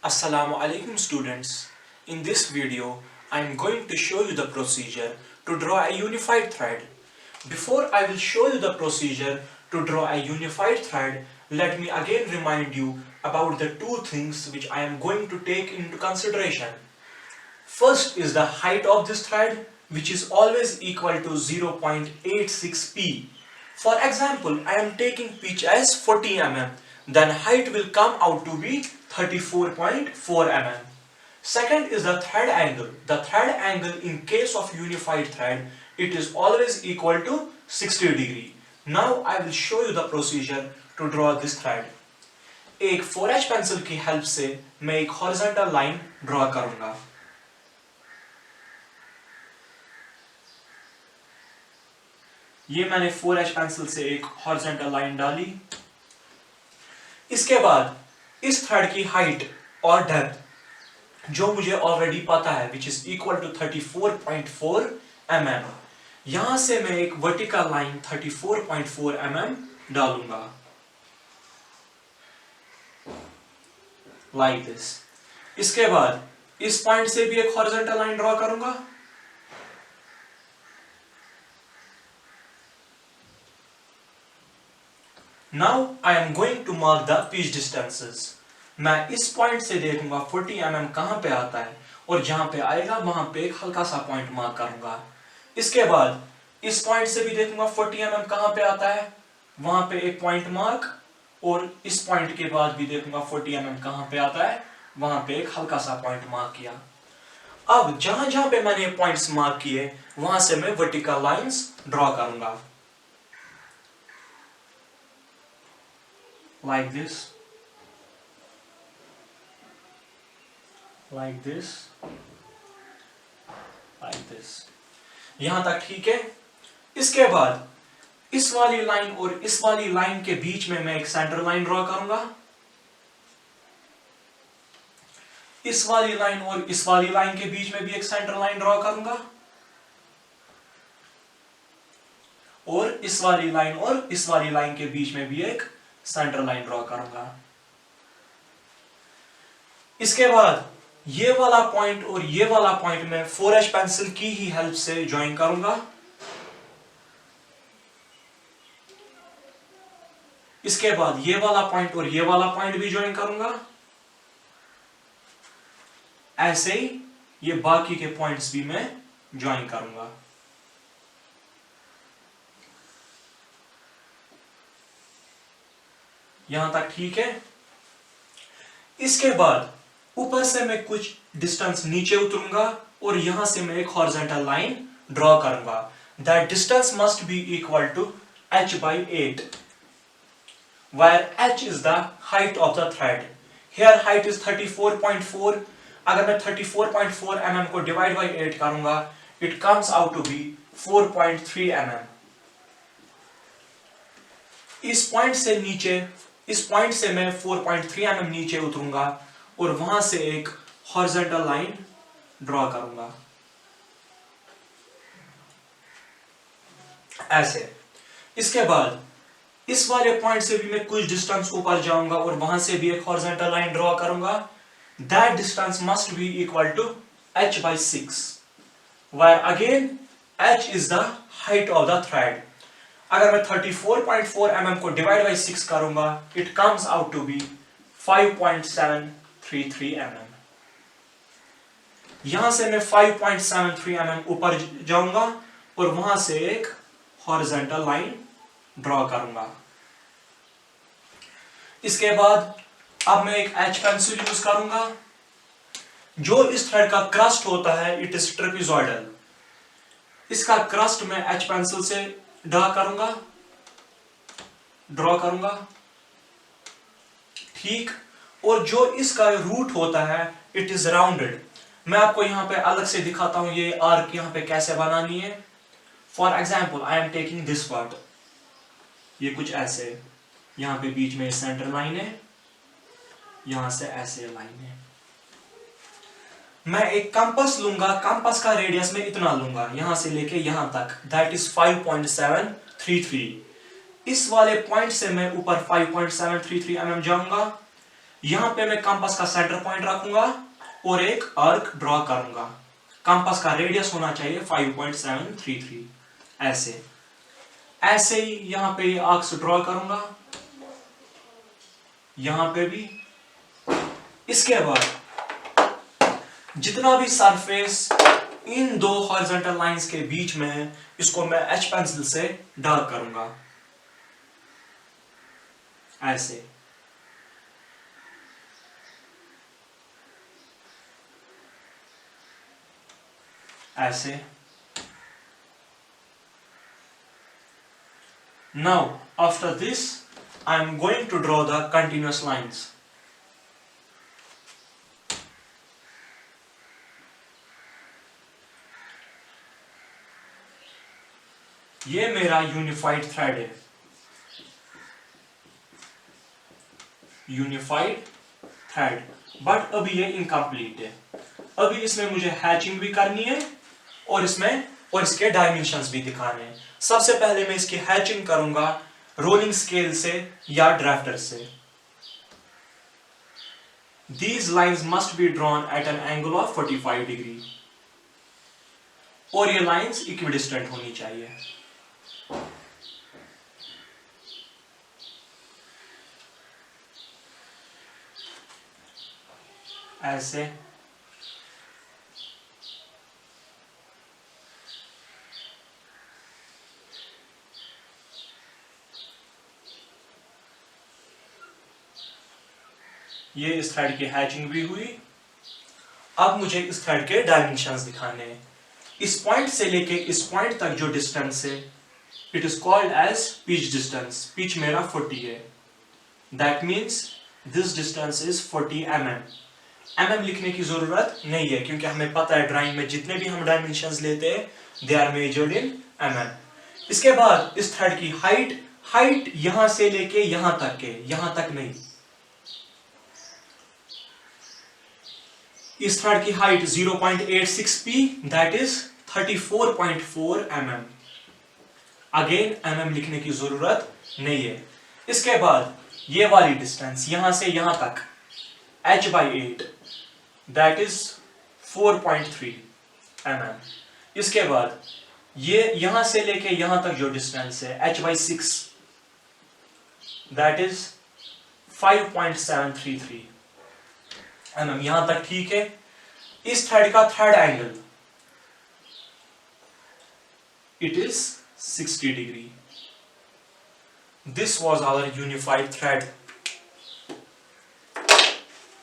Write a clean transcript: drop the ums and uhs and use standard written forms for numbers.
Assalamu alaikum students. In this video, I am going to show you the procedure to draw a unified thread. Before I will show you the procedure to draw a unified thread, let me again remind you about the two things which I am going to take into consideration. First is the height of this thread, which is always equal to 0.86p. For example, I am taking pitch as 40 mm, then height will come out to be 34.4 mm. Second is the thread angle. The thread angle in case of unified thread, it is always equal to 60 degree. Now I will show you the procedure to draw this thread. एक 4H pencil की help से मैं एक horizontal line draw करूंगा. ये मैंने 4H pencil से एक हॉरिजॉन्टल लाइन डाली. इसके बाद इस थ्रेड की हाइट और डेप्थ जो मुझे ऑलरेडी पता है which is equal to 34.4 mm, यहां से मैं एक वर्टिकल लाइन 34.4 mm डालूंगा लाइक दिस. इसके बाद इस पॉइंट से भी एक हॉरिजॉन्टल लाइन ड्रॉ करूंगा. Now I am going to mark the pitch distances. मैं इस पॉइंट से देखूंगा 40 mm कहां पे आता है और जहां पे आएगा वहां पे एक हल्का सा पॉइंट मार्क करूंगा. इसके बाद इस पॉइंट से भी देखूंगा 40 mm कहां पे आता है, वहां पे एक पॉइंट मार्क, और इस पॉइंट के बाद भी देखूंगा 40 mm कहां पे आता है, वहां पे एक हल्का सा पॉइंट मार्क किया. अब जहां जहां पे मैंने पॉइंट्स मार्क किए वहां से मैं वर्टिकल लाइंस ड्रॉ करूंगा like this, like this, like this. यहां तक ठीक है. इसके बाद इस वाली लाइन और इस वाली लाइन के बीच में मैं एक सेंटर लाइन ड्रॉ करूंगा. इस वाली लाइन और इस वाली लाइन के बीच में भी एक सेंटर लाइन ड्रॉ करूंगा, और इस वाली लाइन और इस वाली लाइन के बीच में भी एक सेंटर लाइन ड्रॉ करूंगा. इसके बाद ये वाला पॉइंट और ये वाला पॉइंट मैं 4H पेंसिल की ही हेल्प से ज्वाइन करूंगा. इसके बाद ये वाला पॉइंट और ये वाला पॉइंट भी ज्वाइन करूंगा. ऐसे ही ये बाकी के पॉइंट्स भी मैं ज्वाइन करूंगा. यहां तक ठीक है. इसके बाद ऊपर से मैं कुछ डिस्टेंस नीचे उतरूंगा और यहां से मैं एक हॉरिजॉन्टल लाइन ड्रॉ करूंगा. That distance must be equal to h/8, where h is the height of the thread. Here height is 34.4. अगर मैं 34.4 mm को डिवाइड बाई 8 करूंगा, it comes out to be 4.3 mm. इस पॉइंट से मैं 4.3 mm नीचे उतरूंगा और वहां से एक हॉरिजॉन्टल लाइन ड्रॉ करूंगा ऐसे. इसके बाद इस वाले पॉइंट से भी मैं कुछ डिस्टेंस ऊपर जाऊंगा और वहां से भी एक हॉरिजॉन्टल लाइन ड्रॉ करूंगा. That distance must be equal to h/6, where again h is the height of the thread. अगर मैं 34.4 mm को डिवाइड बाई 6 करूंगा, it comes out to be 5.733 mm. यहां से मैं 5.73 mm ऊपर जाऊंगा और वहां से एक हॉरिजॉन्टल लाइन ड्रॉ करूंगा. इसके बाद अब मैं एक H पेंसिल यूज करूंगा. जो इस थ्रेड का क्रस्ट होता है इट इज ट्रेपेजॉइडल. इसका क्रस्ट मैं H पेंसिल से ड्रॉ करूंगा ठीक. और जो इसका रूट होता है इट इज राउंडेड. मैं आपको यहां पे अलग से दिखाता हूं ये आर्क यहां पे कैसे बनानी है. For example I am taking this part. ये कुछ ऐसे, यहां पे बीच में सेंटर लाइन है, यहां से ऐसे लाइन है. मैं एक कंपास लूंगा. कंपास का रेडियस में इतना लूंगा यहां से लेके यहां तक, दैट इज 5.733. इस वाले पॉइंट से मैं ऊपर 5.733 mm जाऊंगा. यहां पे मैं कंपास का सेंटर पॉइंट रखूंगा और एक आर्क ड्रॉ करूंगा। कंपास का रेडियस होना चाहिए 5.733। ऐसे ऐसे ही यहां पे आर्क्स ड्रॉ करूंगा, यहां पे भी। इसके बाद जितना भी सरफेस इन दो हॉरिजॉन्टल लाइंस के बीच में है, इसको मैं एच पेंसिल से डार्क करूंगा ऐसे। ऐसे। Now after this I am going to draw the continuous lines. ये मेरा यूनिफाइड थ्रेड है, यूनिफाइड थ्रेड, बट अभी ये इनकम्प्लीट है। अभी इसमें मुझे हैचिंग भी करनी है और इसके डायमेंशंस भी दिखाने हैं। सबसे पहले मैं इसकी हैचिंग करूंगा रोलिंग स्केल से या ड्राफ्टर से। These lines must be drawn at an angle of 45 degree और ये लाइंस इक्विडिस्टेंट होनी चाहिए। ऐसे। ये इस थ्रेड की हैचिंग भी हुई। अब मुझे इस थ्रेड के डायमेंशंस दिखाने हैं। इस पॉइंट से लेके इस पॉइंट तक जो डिस्टेंस है, it is called as pitch distance. Pitch मेरा 40 है, that means this distance is 40 mm लिखने की जरूरत नहीं है क्योंकि हमें पता है ड्राइंग में जितने भी हम डायमेंशंस लेते हैं they are measured in mm। इसके बाद इस थ्रेड की हाइट यहां से लेके यहां तक नहीं। इस थ्रेड की height 0.86p, that is 34.4 mm। Again mm लिखने की जरूरत नहीं है। इसके बाद ये वाली डिस्टेंस यहां से यहां तक h/8, दैट इज 4.3 mm। इसके बाद ये यहां से लेके यहां तक जो डिस्टेंस है h/6, दैट इज 5.733 mm। यहां तक ठीक है। इस थ्रेड का thread angle it is 60 degree. This was our unified thread.